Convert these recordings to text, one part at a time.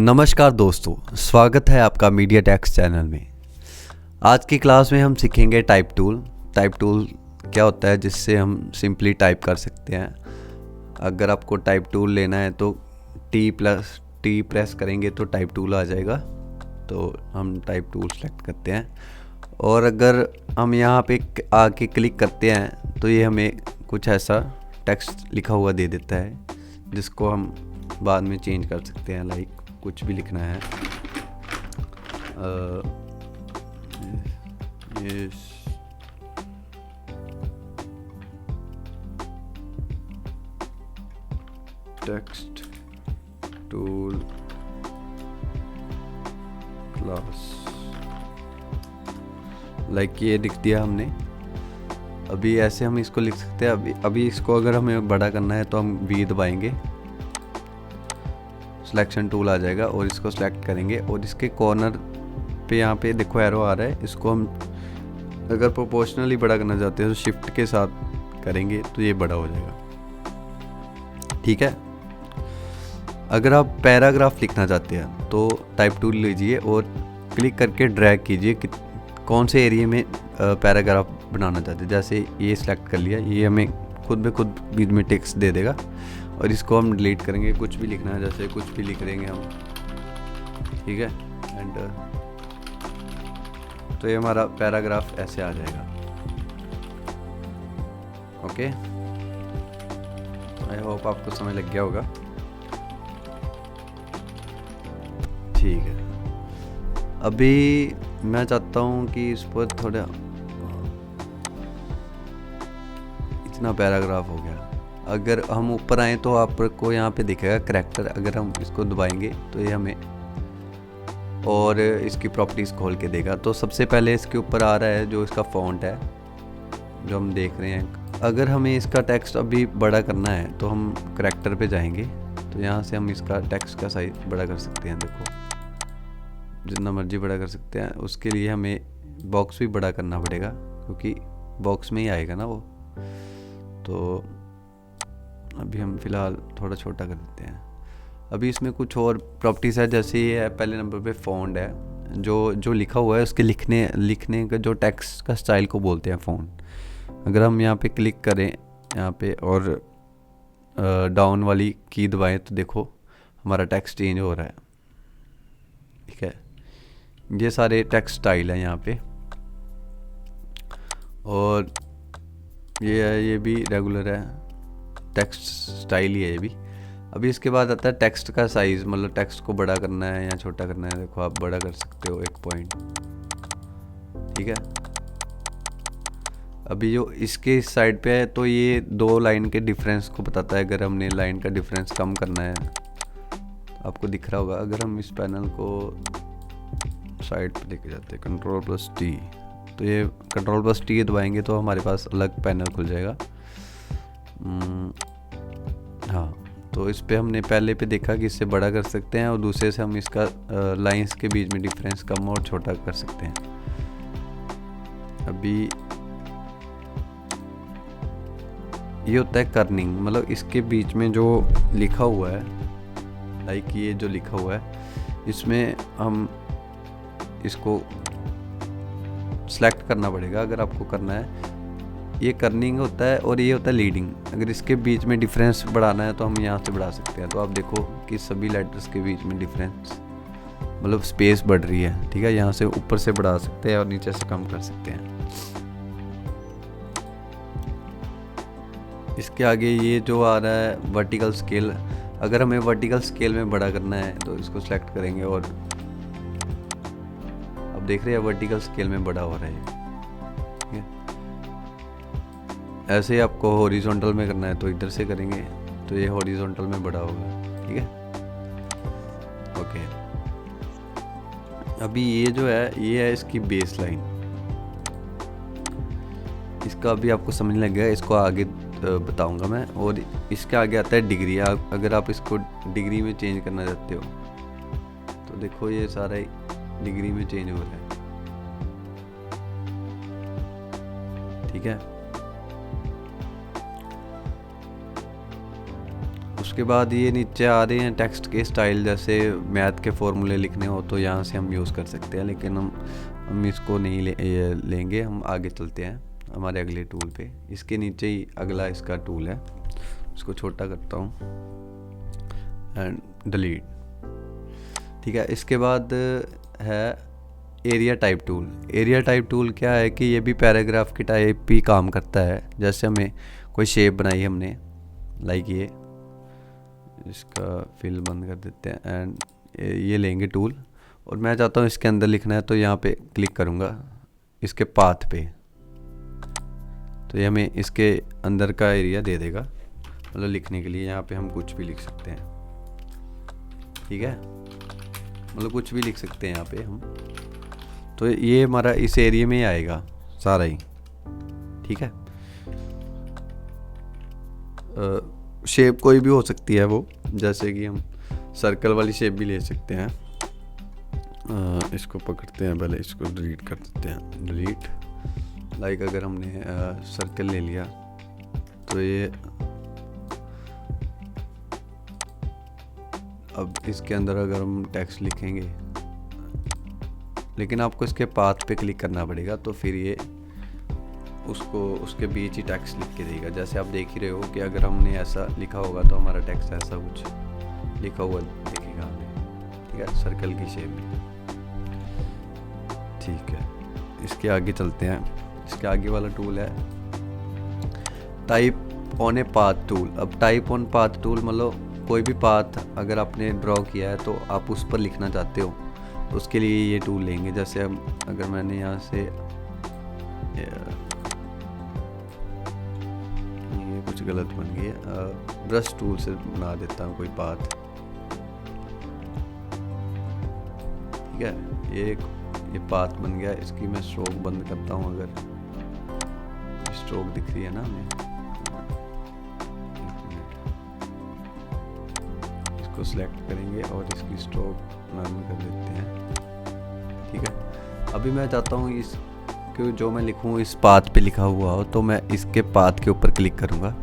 नमस्कार दोस्तों, स्वागत है आपका मीडिया टेक्स चैनल में। आज की क्लास में हम सीखेंगे टाइप टूल। टाइप टूल क्या होता है, जिससे हम सिंपली टाइप कर सकते हैं। अगर आपको टाइप टूल लेना है तो टी प्रेस करेंगे तो टाइप टूल आ जाएगा, तो हम टाइप टूल सेलेक्ट करते हैं। और अगर हम यहाँ पे आके क्लिक करते हैं तो ये हमें कुछ ऐसा टेक्स्ट लिखा हुआ दे देता है, जिसको हम बाद में चेंज कर सकते हैं। लाइक कुछ भी लिखना है, टेक्स्ट टूल क्लास, लाइक ये लिख दिया हमने। अभी ऐसे हम इसको लिख सकते हैं। अभी इसको अगर हमें बड़ा करना है तो हम वी दबाएंगे, सिलेक्शन टूल आ जाएगा और इसको सिलेक्ट करेंगे। और इसके कॉर्नर पे यहाँ पे देखो एरो आ रहा है, इसको हम अगर प्रोपोर्शनली बड़ा करना चाहते हैं तो शिफ्ट के साथ करेंगे तो ये बड़ा हो जाएगा। ठीक है। अगर आप पैराग्राफ लिखना चाहते हैं तो टाइप टूल लीजिए और क्लिक करके ड्रैग कीजिए कि कौन से एरिया में पैराग्राफ बनाना चाहते हैं। जैसे ये सिलेक्ट कर लिया, ये हमें खुद ब खुद बीच में टेक्स्ट दे देगा। और इसको हम डिलीट करेंगे। कुछ भी लिखना है, जैसे कुछ भी लिख देंगे हम, ठीक है, एंटर। तो ये हमारा पैराग्राफ ऐसे आ जाएगा। ओके, आई होप आपको समझ लग गया होगा। ठीक है, अभी मैं चाहता हूँ कि इस पर थोड़ा, इतना पैराग्राफ हो गया। अगर हम ऊपर आए तो आपको यहाँ पे दिखेगा करैक्टर। अगर हम इसको दबाएंगे तो ये हमें और इसकी प्रॉपर्टीज़ खोल के देगा। तो सबसे पहले इसके ऊपर आ रहा है जो इसका फॉन्ट है, जो हम देख रहे हैं। अगर हमें इसका टेक्स्ट अभी बड़ा करना है तो हम करैक्टर पे जाएंगे, तो यहाँ से हम इसका टेक्स्ट का साइज बड़ा कर सकते हैं। देखो, जितना मर्जी बड़ा कर सकते हैं। उसके लिए हमें बॉक्स भी बड़ा करना पड़ेगा, क्योंकि बॉक्स में ही आएगा ना वो। तो अभी हम फ़िलहाल थोड़ा छोटा कर देते हैं। अभी इसमें कुछ और प्रॉपर्टीज़ है, जैसे ये है पहले नंबर पे फ़ॉन्ट है। जो लिखा हुआ है उसके लिखने का जो टेक्स्ट का स्टाइल को बोलते हैं फ़ॉन्ट। अगर हम यहाँ पे क्लिक करें यहाँ पे और डाउन वाली की दबाएं तो देखो हमारा टेक्स्ट चेंज हो रहा है। ठीक है, ये सारे टेक्स्ट स्टाइल है यहाँ पे। और ये भी रेगुलर है, टेक्स्ट स्टाइल ही है ये भी। अभी इसके बाद आता है टेक्स्ट का साइज़, मतलब टेक्स्ट को बड़ा करना है या छोटा करना है। देखो आप बड़ा कर सकते हो 1 पॉइंट। ठीक है, अभी जो इसके इस साइड पे है तो ये 2 लाइन के डिफरेंस को बताता है। अगर हमने लाइन का डिफरेंस कम करना है, आपको दिख रहा होगा। अगर हम इस पैनल को साइड पे लेके जाते हैं Ctrl+T, तो ये Ctrl+T दबाएंगे तो हमारे पास अलग पैनल खुल जाएगा। हाँ, तो इस पे हमने पहले पे देखा कि इससे बड़ा कर सकते हैं, और दूसरे से हम इसका लाइंस के बीच में डिफरेंस कम और छोटा कर सकते हैं। अभी ये होता है कर्निंग, मतलब इसके बीच में जो लिखा हुआ है, लाइक ये जो लिखा हुआ है, इसमें हम इसको सेलेक्ट करना पड़ेगा अगर आपको करना है। ये कर्निंग होता है और ये होता है लीडिंग। अगर इसके बीच में डिफरेंस बढ़ाना है तो हम यहाँ से बढ़ा सकते हैं। तो आप देखो कि सभी लेटर्स के बीच में डिफरेंस, मतलब स्पेस बढ़ रही है। ठीक है, यहाँ से ऊपर से बढ़ा सकते हैं और नीचे से कम कर सकते हैं। इसके आगे ये जो आ रहा है वर्टिकल स्केल, अगर हमें वर्टिकल स्केल में बड़ा करना है तो इसको सेलेक्ट करेंगे और अब देख रहे हैं वर्टिकल स्केल में बड़ा हो रहा है। ठीक है, ऐसे ही आपको हॉरिजॉन्टल में करना है तो इधर से करेंगे तो ये हॉरिजॉन्टल में बड़ा होगा। ठीक है, ओके। अभी ये जो है ये है इसकी बेस लाइन। इसका अभी आपको समझ लग गया, इसको आगे बताऊंगा मैं। और इसके आगे आता है डिग्री। अगर आप इसको डिग्री में चेंज करना चाहते हो तो देखो ये सारा डिग्री में चेंज हो रहा है। ठीक है, उसके बाद ये नीचे आ रहे हैं टेक्स्ट के स्टाइल, जैसे मैथ के फॉर्मूले लिखने हो तो यहाँ से हम यूज़ कर सकते हैं, लेकिन हम इसको नहीं लेंगे। हम आगे चलते हैं हमारे अगले टूल पे। इसके नीचे ही अगला इसका टूल है, इसको छोटा करता हूँ एंड डिलीट। ठीक है, इसके बाद है area type tool. Area type tool क्या है कि ये भी पैराग्राफ की टाइप ही काम करता है। जैसे हमें कोई शेप बनाई हमने, लाइक ये, इसका फिल बंद कर देते हैं एंड ये लेंगे टूल, और मैं चाहता हूँ इसके अंदर लिखना है तो यहाँ पे क्लिक करूँगा इसके पाथ पे, तो ये हमें इसके अंदर का एरिया दे देगा। मतलब लिखने के लिए यहाँ पे हम कुछ भी लिख सकते हैं। ठीक है, मतलब कुछ भी लिख सकते हैं यहाँ पे हम, तो ये हमारा इस एरिया में ही आएगा सारा ही। ठीक है, शेप कोई भी हो सकती है वो, जैसे कि हम सर्कल वाली शेप भी ले सकते हैं। इसको पकड़ते हैं, पहले इसको डिलीट कर देते हैं, डिलीट। लाइक अगर हमने सर्कल ले लिया तो ये अब इसके अंदर अगर हम टेक्स्ट लिखेंगे, लेकिन आपको इसके पाथ पे क्लिक करना पड़ेगा, तो फिर ये उसको उसके बीच ही टेक्स्ट लिख के देगा। जैसे आप देख ही रहे हो कि अगर हमने ऐसा लिखा होगा तो हमारा टेक्स्ट ऐसा कुछ लिखा हुआ दिखेगा हमें। ठीक है, सर्कल की शेप में। ठीक है, इसके आगे चलते हैं। इसके आगे वाला टूल है type on a path tool. अब टाइप ऑन पाथ टूल मतलब कोई भी पाथ अगर आपने ड्रॉ किया है तो आप उस पर लिखना चाहते हो, तो उसके लिए ये टूल लेंगे। जैसे हम अगर मैंने यहाँ से ये कुछ गलत बन गया, ब्रश टूल से बना देता हूँ कोई पाथ। ठीक है, ये पाथ बन गया। इसकी मैं स्ट्रोक बंद करता हूँ, अगर स्ट्रोक दिख रही है ना हमें, इसको सिलेक्ट करेंगे और इसकी स्ट्रोक नॉर्मल कर देते हैं। ठीक है, अभी मैं चाहता हूँ इस कि जो मैं लिखूँ इस पाथ पे लिखा हुआ हो, तो मैं इसके पाथ के ऊपर क्लिक करूँगा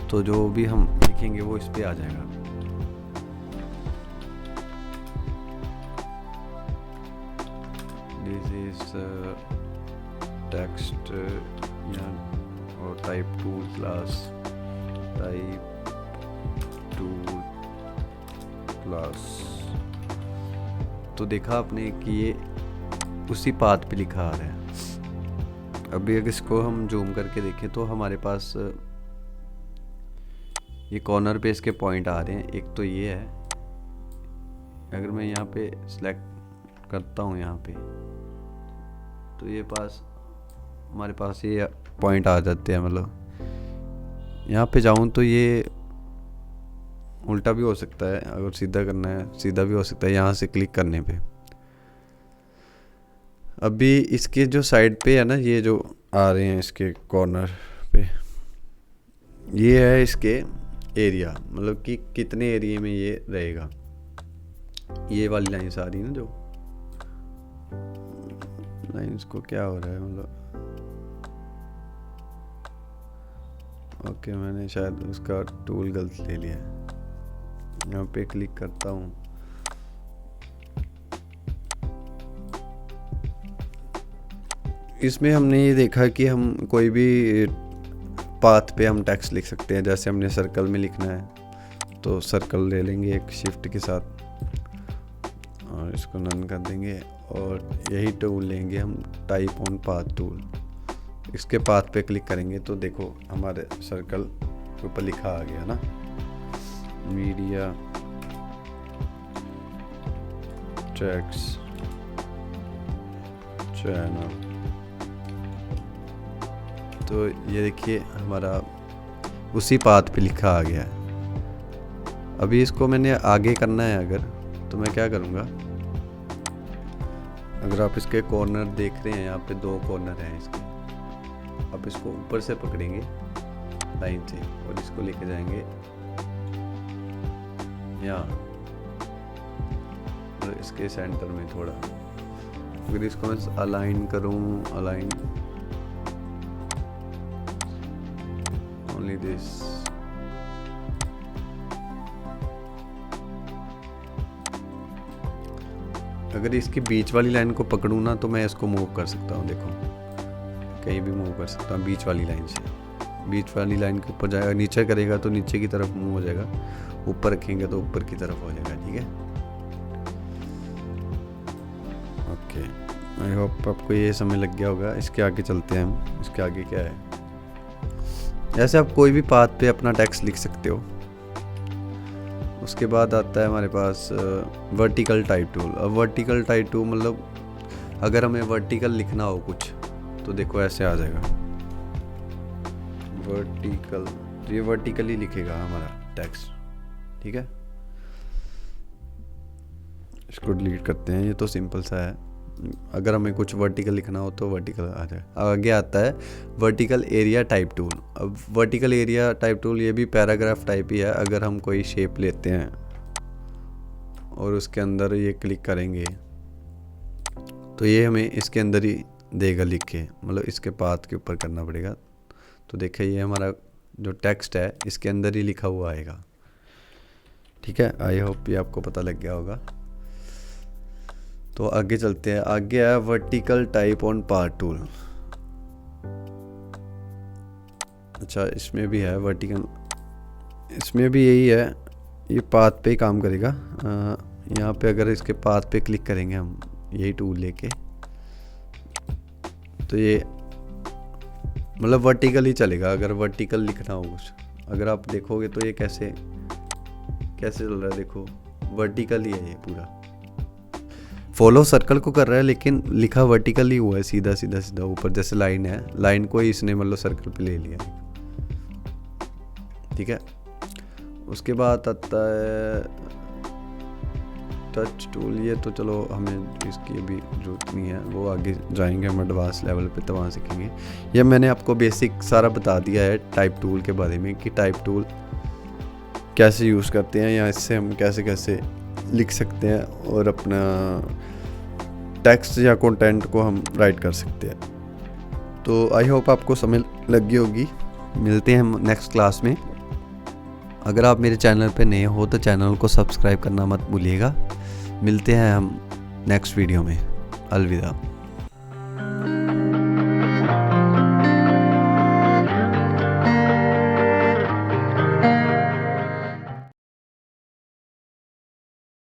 तो जो भी हम लिखेंगे वो इस पे आ जाएगा। दिस इज टेक्स्ट और type tool class, type tool class. तो देखा आपने कि ये उसी पाथ पे लिखा आ रहा है। अभी अगर इसको हम जूम करके देखें तो हमारे पास ये कॉर्नर पे इसके पॉइंट आ रहे हैं। एक तो ये है, अगर मैं यहाँ पे सिलेक्ट करता हूँ यहाँ पे, तो ये हमारे पास ये पॉइंट आ जाते हैं। मतलब यहाँ पे जाऊँ तो ये उल्टा भी हो सकता है, अगर सीधा करना है सीधा भी हो सकता है यहाँ से क्लिक करने पे। अभी इसके जो साइड पे है ना, ये जो आ रहे हैं इसके कॉर्नर पे, ये है इसके एरिया, मतलब कि कितने एरिया में ये रहेगा। ये वाली लाइन्स आ रही है ना, जो लाइन्स को क्या हो रहा है मतलब, ओके मैंने शायद उसका टूल गलत ले लिया है। यहाँ पे क्लिक करता हूँ, इसमें हमने ये देखा कि हम कोई भी पाथ पे हम टेक्स्ट लिख सकते हैं। जैसे हमने सर्कल में लिखना है तो सर्कल ले लेंगे एक शिफ्ट के साथ और इसको नन कर देंगे, और यही टूल लेंगे हम टाइप ऑन पाथ टूल। इसके पाथ पे क्लिक करेंगे तो देखो हमारे सर्कल के ऊपर लिखा आ गया ना, मीडिया टेक्स्ट चैनल। तो ये देखिए हमारा उसी पाथ पे लिखा आ गया है। अभी इसको मैंने आगे करना है अगर, तो मैं क्या करूँगा, अगर आप इसके कॉर्नर देख रहे हैं, यहाँ पे 2 कॉर्नर हैं इसके, आप इसको ऊपर से पकड़ेंगे लाइन से और इसको लेके जाएंगे यहाँ, तो इसके सेंटर में थोड़ा। अगर इसको मैं अलाइन करूँ, अलाइन only this, अगर इसकी बीच वाली लाइन को पकड़ूँ ना तो मैं इसको मूव कर सकता हूँ, देखो कहीं भी मूव कर सकता हूँ बीच वाली लाइन से। बीच वाली लाइन के ऊपर जाएगा, नीचे करेगा तो नीचे की तरफ मूव हो जाएगा, ऊपर रखेंगे तो ऊपर की तरफ हो जाएगा। ठीक है, ओके, आई होप आपको ये समय लग गया होगा। इसके आगे चलते हैं हम। इसके आगे क्या है, ऐसे आप कोई भी पाथ पे अपना टेक्स्ट लिख सकते हो। उसके बाद आता है हमारे पास वर्टिकल टाइप टूल। अब वर्टिकल टाइप टूल मतलब अगर हमें वर्टिकल लिखना हो कुछ तो देखो ऐसे आ जाएगा वर्टिकल, तो ये वर्टिकली लिखेगा हमारा टेक्स्ट। ठीक है, इसको डिलीट करते हैं, ये तो सिंपल सा है। अगर हमें कुछ वर्टिकल लिखना हो तो वर्टिकल आ जाए। आगे आता है वर्टिकल एरिया टाइप टूल। अब वर्टिकल एरिया टाइप टूल ये भी पैराग्राफ टाइप ही है। अगर हम कोई शेप लेते हैं और उसके अंदर ये क्लिक करेंगे तो ये हमें इसके अंदर ही देगा लिख के, मतलब इसके पाथ के ऊपर करना पड़ेगा। तो देखिए ये हमारा जो टेक्स्ट है इसके अंदर ही लिखा हुआ आएगा। ठीक है, आई होप ये आपको पता लग गया होगा। तो आगे चलते हैं। आगे है vertical type on path tool. अच्छा, इसमें भी है वर्टिकल, इसमें भी यही है, ये पाथ पे ही काम करेगा। यहाँ पे अगर इसके पाथ पे क्लिक करेंगे हम यही टूल लेके तो ये मतलब वर्टिकल ही चलेगा। अगर वर्टिकल लिखना हो कुछ, अगर आप देखोगे तो ये कैसे चल रहा है, देखो वर्टिकल ही है ये पूरा। फॉलो सर्कल को कर रहा है लेकिन लिखा वर्टिकल ही हुआ है, सीधा सीधा सीधा ऊपर जैसे लाइन है, लाइन को ही इसने मतलब सर्कल पे ले लिया। ठीक है, उसके बाद आता है टच टूल। ये तो चलो हमें इसकी अभी जरूरत नहीं है, वो आगे जाएंगे हम एडवांस लेवल पे तो वहाँ सीखेंगे। ये मैंने आपको बेसिक सारा बता दिया है टाइप टूल के बारे में कि टाइप टूल कैसे यूज़ करते हैं या इससे हम कैसे कैसे लिख सकते हैं और अपना टेक्स्ट या कंटेंट को हम राइट कर सकते हैं। तो आई होप आपको समझ लगी होगी। मिलते हैं हम नेक्स्ट क्लास में। अगर आप मेरे चैनल पे नए हो तो चैनल को सब्सक्राइब करना मत भूलिएगा। मिलते हैं हम नेक्स्ट वीडियो में। अलविदा।